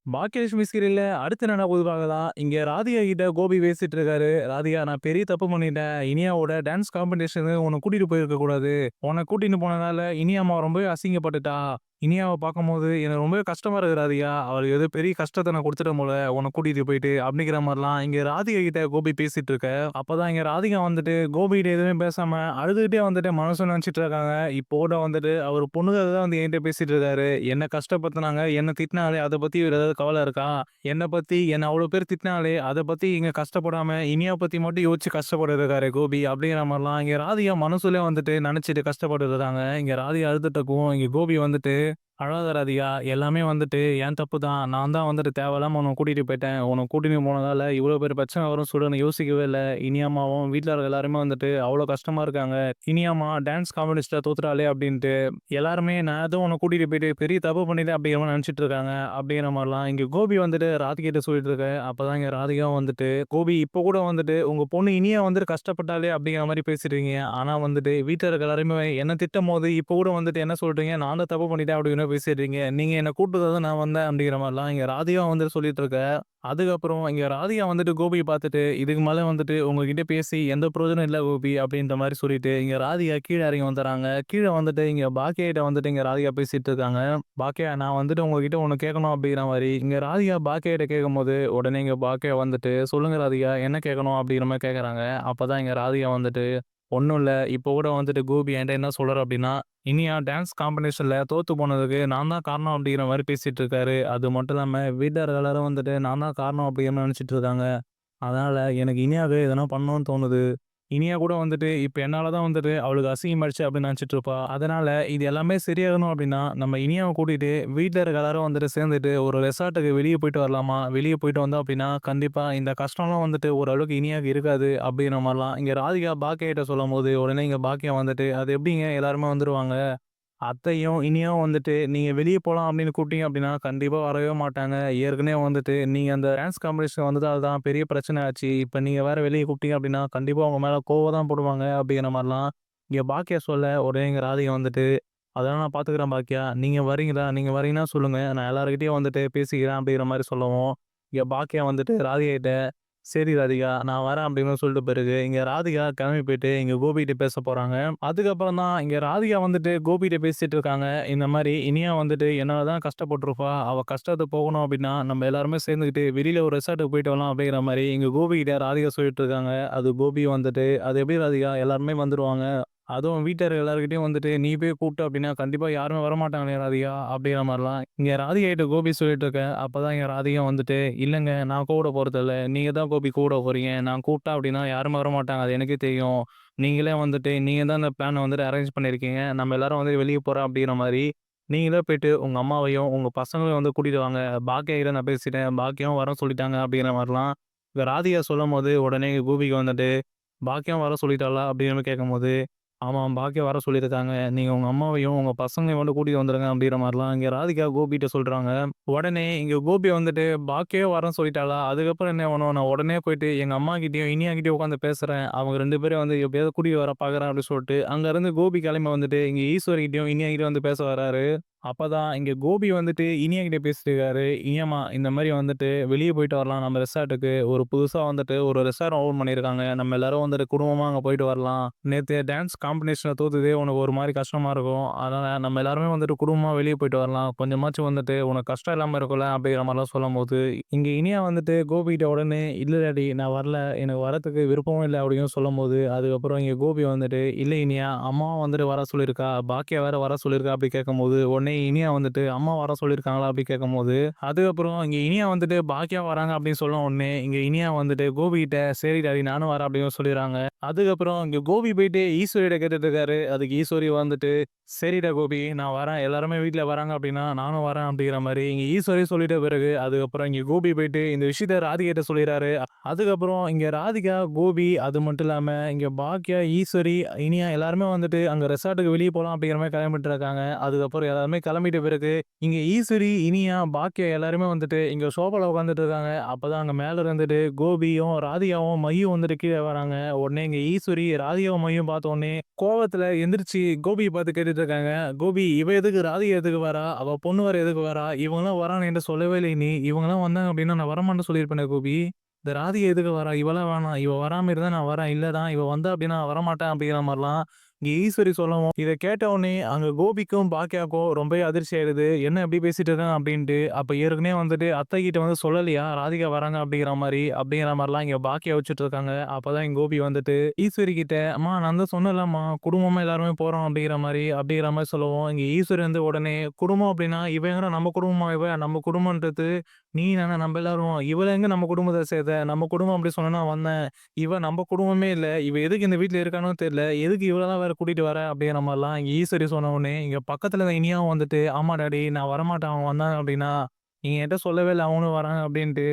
பாக்கியலட்சுமி சீரியல்ல அடுத்து என்ன பொதுவாகதா, இங்க ராதிகா கிட்ட கோபி பேசிட்டு இருக்காரு. "ராதிகா நான் பெரிய தப்பு பண்ணிட்டேன். இனியாவோட டான்ஸ் காம்படிஷனுக்கு உன்ன கூட்டிட்டு போயிருக்க கூடாது. உன்ன கூட்டிட்டு போனனால இனியாம்மா ரொம்பவே அசிங்கப்பட்டுட்டா. இனியாவ பார்க்கும்போது எனக்கு ரொம்பவே கஷ்டமா இருக்கு ராதிகா. அவளுக்கு ஏதோ பெரிய கஷ்டத்த நான் குடுத்துட்டேன் போல, உன்ன கூட்டிட்டு போயிட்டு." அப்படிங்கிற மாரிலாம் இங்க ராதிகா கிட்ட கோபி பேசிட்டு இருக்க. அப்பதான் இங்க ராதிகா வந்துட்டு கோபிகிட்ட எதுவுமே பேசாம அழுதுகிட்டே வந்துட்டு மனசுல நெனச்சுட்டு இருக்காங்க. இப்போ கூட வந்துட்டு அவரு பொண்ணுக்காக தான் வந்து என்கிட்ட பேசிட்டு இருக்காரு. என்ன கஷ்டப்படுத்துனாங்க, என்ன திட்டினாங்களே அத பத்தி இவரு ஏதாவது கவல இருக்கா? என்ன பத்தி என்ன அவ்ளோ பேர் திட்டினாங்களே, அத பத்தி இங்க கஷ்டப்படாம இனியா பத்தி மட்டும் யோசிச்சு கஷ்டப்பட்டுட்டு இருக்காரு கோபி. அப்படிங்கிற மாரிலாம் இங்க ராதிகா மனசுலயே வந்துட்டு நெனச்சுட்டு கஷ்டப்பட்டுட்டு இருக்காங்க. இங்க ராதிகா அழுதுட்டு இருக்கவும், இங்க கோபி வந்துட்டு அழாத ராதிகா. எல்லாமே வந்துட்டு என் தப்பு தான். நான் தான் வந்துட்டு தேவையில்லாம உன்ன கூட்டிட்டு போயிட்டேன். உன்ன கூட்டிட்டு போனதால இவ்வளோ பெரிய பிரச்சனை வரும்னு சொல்லி நான் யோசிக்கவே இல்ல. இனியாம்மாவும் வீட்ல இருக்க எல்லாருமே வந்துட்டு அவ்வளோ கஷ்டமா இருக்காங்க. இனியாம்மா டான்ஸ் காம்படிஷன்ல தோத்துட்டாளே அப்டின்ட்டு. எல்லாருமே நான் ஏதோ உன்ன கூட்டிட்டு போயிட்டு பெரிய தப்பு பண்ணிட்டேன் அப்படிங்கிற மாரி நெனச்சுட்டு இருக்காங்க. அப்படிங்கிற மாரிலாம் இங்க கோபி வந்துட்டு ராதிகாட்ட சொல்லிட்டு இருக்க. அப்பதான் இங்க ராதிகாவும் வந்துட்டு, "கோபி இப்ப கூட வந்துட்டு உங்க பொண்ணு இனியா வந்துட்டு கஷ்டப்பட்டாளே" அப்படிங்கிற மாரி பேசிருக்கீங்க. ஆனா வந்துட்டு வீட்ல இருக்க எல்லாருமே என்ன திட்டும்போது, இப்ப கூட வந்துட்டு என்ன சொல்றீங்க? "நான் தான் தப்பு பண்ணிட்டேன்" அப்படின்னு பேசிடுறீங்க. "நீங்க என்ன கூப்பிட்டது தான் நான் வந்தேன்" அப்படிங்கிற மாரிலாம் இங்க ராதிகா வந்துட்டு சொல்லிட்டு இருக்க. அதுக்கப்புறம் இங்க ராதிகா வந்துட்டு கோபிய பார்த்துட்டு, "இதுக்கு மேல வந்துட்டு உங்ககிட்ட பேசி எந்த பிரயோஜனம் இல்ல கோபி" அப்படின்ற மாரி சொல்லிட்டு, இங்க ராதிகா கீழ இறங்கி வந்துர்றாங்க. கீழ வந்துட்டு இங்க பாக்கியா கிட்ட வந்துட்டு இங்க ராதிகா பேசிட்டு இருக்காங்க. "பாக்கியா நான் வந்துட்டு உங்ககிட்ட ஒண்ணு கேட்கணும்" அப்படிங்கிற மாரி இங்க ராதிகா பாக்கியா கிட்ட கேட்கும்போது, உடனே இங்க பாக்கியா வந்துட்டு, "சொல்லுங்க ராதிகா என்ன கேட்கணும்?" அப்படிங்கிற மாரி கேட்கறாங்க. அப்பதான் இங்க ராதிகா வந்துட்டு, "ஒண்ணும் இல்ல. இப்போ கூட வந்துட்டு கோபி என்ட்ட என்ன சொல்றாரு அப்படின்னா, இனியா டான்ஸ் காம்படிஷன்ல தோத்து போனதுக்கு நான் தான் காரணம் அப்படிங்கிற மாரி பேசிட்டு இருக்காரு. அது மட்டும் இல்லாம வீட்ல இருக்க எல்லாரும் வந்துட்டு நான் தான் காரணம் அப்படிங்கிற மாரி நெனச்சுட்டு இருக்காங்க. அதனால எனக்கு இனியாக்கு எதனா பண்ணணும்னு தோணுது. இனியா கூட வந்துட்டு இப்ப என்னால தான் வந்துட்டு அவளுக்கு அசிங்கமாயிடுச்சு அப்படின்னு நெனச்சுட்டு இருப்பா. அதனால இது எல்லாமே சரியாகணும் அப்படின்னா, நம்ம இனியாவ கூட்டிட்டு வீட்ல இருக்க எல்லாரும் வந்துட்டு சேர்ந்துட்டு ஒரு ரெசார்ட்டுக்கு வெளிய போயிட்டு வரலாமா? வெளிய போயிட்டு வந்தோம் அப்படின்னா, கண்டிப்பா இந்த கஷ்டம்லாம் வந்துட்டு ஓரளவுக்கு இனியாக்கு இருக்காது அப்படிங்கிற மாரிலாம் இங்க ராதிகா பாக்கியா கிட்ட சொல்லும்போது, உடனே இங்க பாக்கியா வந்துட்டு, "அது எப்படிங்க எல்லாருமே வந்துருவாங்க?" அத்தையும், இனியும் வந்துட்டு நீங்க வெளிய போலாம் அப்படின்னு கூப்பிட்டீங்க அப்படின்னா, கண்டிப்பா வரவே மாட்டாங்க. ஏற்கனவே வந்துட்டு நீங்க அந்த டான்ஸ் காம்படிஷன் வந்ததால தான் பெரிய பிரச்சனை ஆச்சு. இப்ப நீங்க வேற வெளிய கூப்பிட்டீங்க அப்படின்னா, கண்டிப்பா உங்க மேல கோவம் தான் படுவாங்க அப்படிங்கிற மாரிலாம் இங்க பாக்கியா சொல்ல, உடனே இங்க ராதிகா வந்துட்டு, "அதெல்லாம் நான் பார்த்துக்கிறேன் பாக்கியா. நீங்க வரீங்களா? நீங்க வரீங்கன்னா சொல்லுங்க. நான் எல்லார்கிட்டயும் வந்துட்டு பேசிக்கிறேன்" அப்படிங்கிற மாரி சொல்லவும், இங்க பாக்கியா வந்துட்டு ராதிகா கிட்ட சரி ராதிகா, நான் வரேன் அப்படின்னு சொல்லிட்ட பிறகு, இங்க ராதிகா கிளம்பி போயிட்டு இங்க கோபிகிட்ட பேச போறாங்க. அதுக்கப்புறம் தான் இங்க ராதிகா வந்துட்டு கோபிகிட்ட பேசிட்டு இருக்காங்க. இந்த மாரி இனியா வந்துட்டு என்னால தான் கஷ்டப்பட்டுருப்பா. அவ கஷ்டத்த போகணும் அப்படின்னா, நம்ம எல்லாருமே சேர்ந்துக்கிட்டு வெளியில ஒரு ரெசார்ட்டுக்கு போயிட்டு வரலாம் அப்படிங்கிற மாரி இங்க கோபிகிட்ட ராதிகா சொல்லிட்டு இருக்காங்க. அது கோபி வந்துட்டு, "அது எப்படி ராதிகா எல்லாருமே வந்துருவாங்க. அதுவும் வீட்ல இருக்க எல்லார்கிட்டயும் வந்துட்டு நீ போய் கூப்பிட்ட அப்படின்னா, கண்டிப்பா யாருமே வரமாட்டாங்களே ராதிகா" அப்படிங்கிற மாரிலாம் இங்க ராதிகா கிட்ட கோபி சொல்லிட்டு இருக்க. அப்பதான் இங்க ராதிகா வந்துட்டு, "இல்லங்க நான் கூப்பிட போறதில்ல. நீங்க தான் கோபி கூப்பிட போறீங்க. நான் கூப்பிட்டேன் அப்படின்னா யாருமே வரமாட்டாங்க. அது எனக்கே தெரியும். நீங்களே வந்துட்டு நீங்க தான் இந்த பிளான வந்துட்டு அரேஞ்ச் பண்ணியிருக்கீங்க. நம்ம எல்லாரும் வந்து வெளிய போறோம் அப்படிங்கிற மாரி, நீங்களே போயிட்டு உங்க அம்மாவையும், உங்க பசங்களையும் வந்து கூட்டிட்டு வாங்க. பாக்கியா கிட்ட நான் பேசிட்டேன். பாக்கியாவும் வரேன்னு சொல்லிட்டாங்க" அப்படிங்கிற மாரிலாம் இங்க ராதிகா சொல்லும்போது, உடனே கோபிக்கு வந்துட்டு, "பாக்கியாவும் வர சொல்லிட்டாளா?" அப்படிங்கிற மாரி கேட்கும்போது, "ஆமா, பாக்கியா வர சொல்லியிருக்காங்க. நீங்க உங்க அம்மாவையும், உங்க பசங்களையும் மட்டும் கூட்டிட்டு வந்துருங்க" அப்படிங்கிற மாரிலாம் இங்க ராதிகா கோபிட்ட சொல்றாங்க. உடனே இங்க கோபி வந்துட்டு, "பாக்கியாவே வரேன்னு சொல்லிட்டாளா? அதுக்கப்புறம் என்ன வேணும்? நான் உடனே போயிட்டு எங்க அம்மாகிட்டயும், இனியாகிட்டயும் உட்காந்து பேசுறேன். அவங்க 2 பேரையும் வந்து எப்படியாவது கூட்டிட்டு வர பார்க்குறேன்" அப்படின்னு சொல்லிட்டு, அங்கருந்து கோபி கிளம்பி வந்துட்டு, இங்க ஈஸ்வரிகிட்டயும், இனியாகிட்டயும் வந்து பேச வராரு. அப்பதான் இங்க கோபி வந்துட்டு இனியா கிட்ட பேசிட்டு இருக்காரு. "இனியாம்மா, இந்த மாரி வந்துட்டு வெளிய போயிட்டு வரலாம் நம்ம ரெசார்ட்டுக்கு. ஒரு புதுசா வந்துட்டு ஒரு ரெசார்ட் ஓப்பன் பண்ணியிருக்காங்க. நம்ம எல்லாரும் வந்துட்டு குடும்பமா அங்க போயிட்டு வரலாம். நேத்து டான்ஸ் காம்படிஷன்ல தோத்ததே உனக்கு ஒரு மாரி கஷ்டமா இருக்கும். அதனால நம்ம எல்லாருமே வந்துட்டு குடும்பமா வெளிய போயிட்டு வரலாம். கொஞ்சமாச்சும் வந்துட்டு உனக்கு கஷ்டம் இல்லாம இருக்கும்ல" அப்படிங்கிற மாரிலாம் சொல்லும்போது, இங்க இனியா வந்துட்டு கோபிகிட்ட உடனே, "இல்ல டாடி நான் வரல. எனக்கு வரதுக்கு விருப்பமும் இல்ல" அப்படின்னு சொல்லும்போது, அதுக்கப்புறம் இங்க கோபி வந்துட்டு, "இல்ல இனியா, அம்மாவும் வந்துட்டு வர சொல்லியிருக்கா. பாக்கியா வேற வர சொல்லியிருக்கா" அப்படி கேட்கும்போது, உடனே இனியா வந்துட்டு, "அம்மா வர சொல்லியிருக்காங்களா?" அப்படி கேட்கும்போது, அதுக்கப்புறம் இங்க இனியா வந்துட்டு பாக்கியா வராங்க அப்படின்னு சொன்ன உடனே, இங்க இனியா வந்துட்டு கோபிகிட்ட, "சரி டாடி நானும் வரேன்" அப்படின்னு சொல்லிர்றாங்க. அதுக்கப்புறம் இங்க கோபி போயிட்டு ஈஸ்வரிட்ட கேட்டுட்டு இருக்காரு. அதுக்கு ஈஸ்வரி வந்துட்டு, "சரிடா கோபி நான் வரேன். எல்லாருமே வீட்ல வராங்க அப்படின்னா, நானும் வரேன்" அப்படிங்கிற மாரி இங்க ஈஸ்வரி சொல்லிட்ட பிறகு, அதுக்கப்புறம் இங்க கோபி போயிட்டு இந்த விஷயத்த ராதிகாட்ட சொல்லிர்றாரு. அதுக்கப்புறம் இங்க ராதிகா, கோபி அது மட்டும் இல்லாம இங்க பாக்கியா, ஈஸ்வரி, இனியா எல்லாருமே வந்துட்டு அங்க ரெசார்ட்டுக்கு வெளிய போலாம் அப்படிங்கிற மாரி கிளம்பிட்டு இருக்காங்க. அதுக்கப்புறம் எல்லாருமே கிளம்பிட்ட பிறகு, இங்க ஈஸ்வரி, இனியா, பாக்கியா எல்லாருமே வந்துட்டு இங்க சோஃபால உட்காந்துட்டு இருக்காங்க. அப்பதான் அங்க மேல இருந்துட்டு கோபியும், ராதிகாவும், மையும் வந்துட்டு கீழ வராங்க. உடனே இங்க ஈஸ்வரி, ராதிகாவும், மையும் பார்த்த உடனே கோவத்துல எந்திரிச்சு கோபிய பார்த்து கேட்டுட்டு இருக்காங்க. "கோபி, இவ எதுக்கு ராதிகா எதுக்கு வரா? அவ பொண்ணு வேற எதுக்கு வரா? இவங்கலாம் வரான்னு என்ட்ட சொல்லவே இல்ல நீ. இவங்கலாம் வந்தாங்க அப்டின்னா நான் வரமாட்டேன்னு சொல்லியிருப்பேனே கோபி. இந்த ராதிகா எதுக்கு வரா? இவலாம் வேணாம். இவ வராம இருந்தா நான் வரேன். இல்லடா இவ வந்தா அப்டின்னா நான் வரமாட்டேன்" அப்டிங்கிற மாரிலாம் இங்க ஈஸ்வரி சொல்லவும், இத கேட்ட உடனே அங்க கோபிக்கும், பாக்கியாவுக்கும் ரொம்பவே அதிர்ச்சி ஆயிடுது. என்ன இப்படி பேசிட்டு இருக்கான் அப்டின்ட்டு. அப்ப ஏற்கனவே வந்துட்டு அத்தைகிட்ட வந்து சொல்லலையா? ராதிகா வராங்க அப்டிங்கிற மாரிலாம் இங்க பாக்கியா யோசிச்சுட்டு இருக்காங்க. அப்பதான் இங்க கோபி வந்துட்டு ஈஸ்வரி கிட்ட, "அம்மா நான் தான் சொன்னேன்லம்மா, குடும்பமா எல்லாருமே போறோம்" அப்டிங்கிற மாரி சொல்லவும், இங்க ஈஸ்வரி வந்து உடனே, "குடும்பம் அப்டின்னா இவ எங்கடா நம்ம குடும்பமா இவ? நம்ம குடும்பம்ன்றது நீ தானே நம்ம எல்லாரும். இவள எங்க நம்ம குடும்பத்த சேர்த்த? நம்ம குடும்பம் அப்டி சொன்னா நான் வந்தேன். இவ நம்ம குடும்பமே இல்ல. இவ எதுக்கு இந்த வீட்ல இருக்கானோ தெரியல. எதுக்கு இவளலாம் வேற கூட்டிட்டு வர?" அப்படிங்கிற மாரிலாம் இங்க ஈஸ்வரி சொன்ன உடனே, இங்க பக்கத்துல இருந்த இனியாவும் வந்துட்டு, "ஆமா டாடி நான் வரமாட்டேன். அவன் வந்தான் அப்படின்னா, நீங்க என்ட்ட சொல்லவே இல்ல அவனும் வராங்க அப்படின்ட்டு.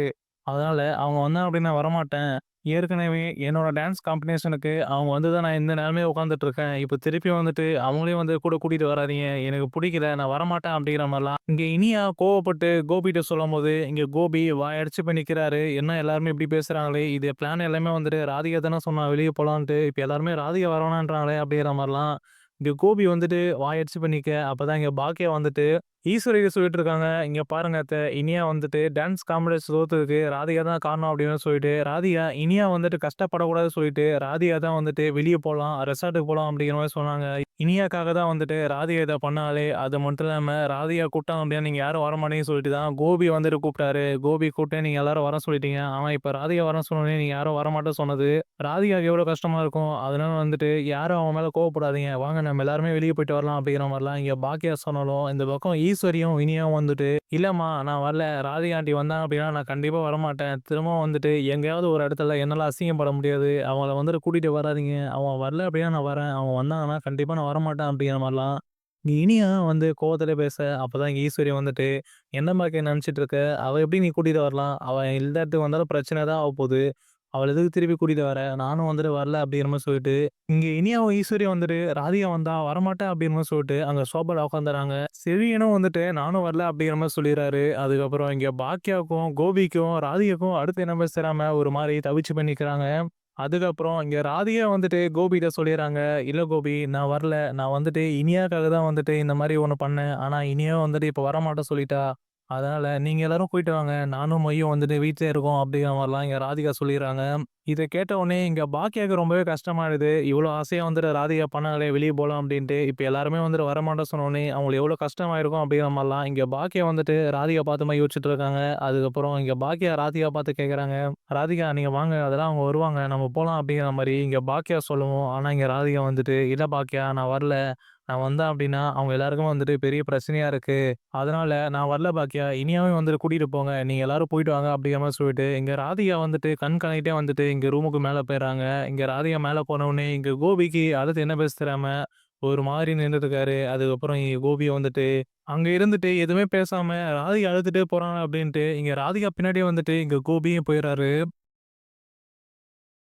அதனால அவங்க வந்தாங்க அப்படின்னா வரமாட்டேன். ஏற்கனவே என்னோட டான்ஸ் காம்படிஷனுக்கு அவங்க வந்து தான் நான் இந்த நிலைமையில உட்காந்துட்டு இருக்கேன். இப்ப திருப்பி வந்துட்டு அவங்களையும் வந்து கூட கூட்டிட்டு வராதீங்க. எனக்கு புடிக்கல. நான் வரமாட்டேன்." அப்படிங்கிற மாரிலாம் இங்க இனியா கோவப்பட்டு கோபிட்ட சொல்லும்போது, இங்க கோபி வாய் அடைச்சு போய் நிக்கிறாரு. என்ன எல்லாருமே இப்படி பேசுறாங்களே! இது பிளான் எல்லாமே வந்துட்டு ராதிகா தானே சொன்னா வெளிய போலான்ட்டு. இப்ப எல்லாருமே ராதிகா வரவேணான்றாங்களே! அப்படிங்கிற மாரிலாம் இங்க கோபி வந்துட்டு வாய் அடைச்சு போய் நிக்க, அப்பதான் இங்க பாக்கியா வந்துட்டு ஈஸ்வரிட்ட சொல்லிட்டு இருக்காங்க. "இங்க பாருங்க அத்த, இனியா வந்துட்டு டான்ஸ் காம்படிஷன் தோத்ததுக்கு ராதிகா தான் காரணம்" அப்படின்னு சொல்லிட்டு, ராதிகா இனியா வந்துட்டு கஷ்டப்படக்கூடாதுன்னு சொல்லிட்டு, ராதிகா தான் வந்துட்டு வெளிய போலாம், ரெசார்ட்டுக்கு போலாம் அப்படிங்கிற மாரி சொன்னாங்க. இனியாக்காக தான் வந்துட்டு ராதிகா இத பண்ணாளே! அது மட்டும் இல்லாம ராதிகா கூப்பிட்டாங்க அப்படின்னா நீங்க யாரும் வரமாட்டீங்கன்னு சொல்லிட்டு தான் கோபி வந்துட்டு கூப்பிட்டாரு. கோபி கூப்பிட்டு நீங்க எல்லாரும் வரேன்னு சொல்லிட்டீங்க. ஆனா இப்ப ராதிகா வரேன்னு சொன்னோனே நீங்க யாரும் வரமாட்டேன்னு சொன்னது, ராதிகாக்கு எவ்வளோ கஷ்டமா இருக்கும். அதனால வந்துட்டு யாரும் அவன் மேல கோவப்படாதீங்க. வாங்க நம்ம எல்லாருமே வெளிய போயிட்டு வரலாம் அப்படிங்கிற மாரிலாம் இங்க பாக்கியா சொன்னாலும், இந்த பக்கம் ஈஸ்வரியும், இனியாவும் வந்துட்டு, "இல்லம்மா நான் வரல. ராதிகா ஆண்டி வந்தாங்க அப்படின்னா நான் கண்டிப்பா வரமாட்டேன். திரும்பவும் வந்துட்டு எங்கேயாவது ஒரு இடத்துல என்னால அசிங்கப்பட முடியாது. அவங்கள வந்துட்டு கூட்டிட்டு வராதீங்க. அவன் வரல அப்படின்னா நான் வரேன். அவங்க வந்தாங்கன்னா கண்டிப்பா நான் வரமாட்டேன்" அப்படிங்கிற மாரிலாம் இனியா வந்து கோவத்திலே பேச, அப்பதான் இங்க ஈஸ்வரி வந்துட்டு, "என்ன பாக்கியா நெனச்சிட்டு இருக்க? அவ எப்படி நீ கூட்டிட்டு வரலாம்? அவ இந்த இடத்துக்கு வந்தாலும் பிரச்சனை தான் ஆகப்போது. அவள எதுக்கு திருப்பி கூட்டிட்டு வர? நானும் வந்துட்டு வரல" அப்படிங்கிற மாரி சொல்லிட்டு, இங்க இனியாவும் ஈஸ்வரியும் வந்துட்டு, "ராதிகா வந்தா வரமாட்டேன்" அப்படிங்கிற மாரி சொல்லிட்டு, அங்க சோபால உட்காந்துர்றாங்க. செழியனும் வந்துட்டு, "நானும் வரல" அப்படிங்கிற மாரி சொல்லிர்றாரு. அதுக்கப்புறம் இங்க பாக்கியாவுக்கும், கோபிக்கும், ராதிகாக்கும் அடுத்து என்ன பேச தெரியாம ஒரு மாரி தவிச்சு போய் நிக்கிறாங்க. அதுக்கப்புறம் இங்க ராதிகா வந்துட்டு கோபிட்ட சொல்லிர்றாங்க, "இல்ல கோபி நான் வரல. நான் வந்துட்டு இனியாக்காக தான் வந்துட்டு இந்த மாரி ஒண்ணு பண்ணேன். ஆனா இனியா வந்துட்டு இப்ப வரமாட்டேன்னு சொல்லிட்டா. அதனால நீங்க எல்லாரும் போயிட்டு வாங்க. நானும் மையும் வந்துட்டு வீட்லயே இருக்கோம்." அப்படிங்கிற மாரிலாம் இங்க ராதிகா சொல்லிர்றாங்க. இத கேட்ட உடனே இங்க பாக்கியாவுக்கு ரொம்பவே கஷ்டமாயிடுது. இவ்ளோ ஆசையா வந்துட்டு ராதிகா பண்ணாங்களே வெளிய போலாம் அப்டின்ட்டு. இப்ப எல்லாருமே வந்துட்டு வரமாட்டோம்னு சொன்னோனே, அவங்களுக்கு எவ்ளோ கஷ்டமாயிருக்கும் அப்டிங்கிற மாரிலாம் இங்க பாக்கியா வந்துட்டு ராதிகா பார்த்த மாரி யோசிச்சுட்டு இருக்காங்க. அதுக்கப்புறம் இங்க பாக்கியா ராதிகா பார்த்து கேட்கறாங்க. "ராதிகா நீங்க வாங்க. அதெல்லாம் அவங்க வருவாங்க. நம்ம போலாம்" அப்டிங்கிற மாரி இங்க பாக்கியா சொல்லவும், ஆனா இங்க ராதிகா வந்துட்டு, "இல்ல பாக்கியா நான் வரல. நான் வந்தேன் அப்டின்னா, அவங்க எல்லாருக்கும் வந்துட்டு பெரிய பிரச்சனையா இருக்கு. அதனால நான் வரல பாக்கியா. இனியாவையும் வந்துட்டு கூட்டிட்டு போங்க. நீங்க எல்லாரும் போயிட்டு வாங்க" அப்படிங்கிற மாரி சொல்லிட்டு, இங்க ராதிகா வந்துட்டு கண் கலங்கிட்டே வந்துட்டு இங்க ரூமுக்கு மேல போயிர்றாங்க. இங்க ராதிகா மேல போனவுனே, இங்க கோபிக்கு அடுத்து என்ன பேச தெரியாம ஒரு மாரி நின்னுட்டு இருக்காரு. அதுக்கப்புறம் கோபி வந்துட்டு அங்க இருந்துட்டு எதுவுமே பேசாம ராதிகா அழுதுட்டே போறாங்க அப்படின்ட்டு, இங்க ராதிகா பின்னாடியே வந்துட்டு இங்க கோபியும் போயிர்றாரு.